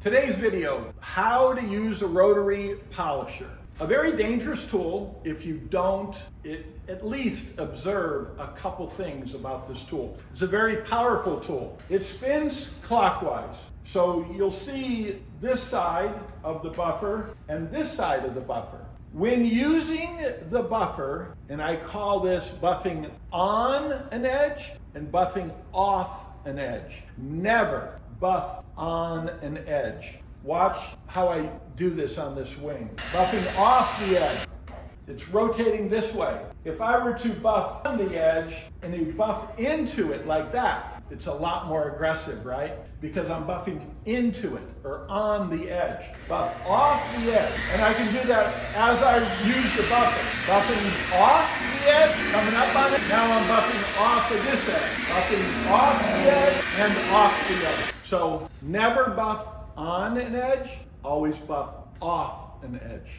Today's video, how to use a rotary polisher. A very dangerous tool if you don't at least observe a couple things about this tool. It's a very powerful tool. It spins clockwise. So you'll see this side of the buffer and this side of the buffer. When using the buffer, and I call this buffing on an edge and buffing off an edge. Never buff on an edge. Watch how I do this on this wing. Buffing off the edge. It's rotating this way. If I were to buff on the edge and you buff into it like that, it's a lot more aggressive, right? Because I'm buffing into it or on the edge. Buff off the edge. And I can do that as I use the buffer. Buffing off the edge, coming up on it. Now I'm buffing off of this edge. Buffing off the edge and off the edge. So never buff on an edge, always buff off an edge.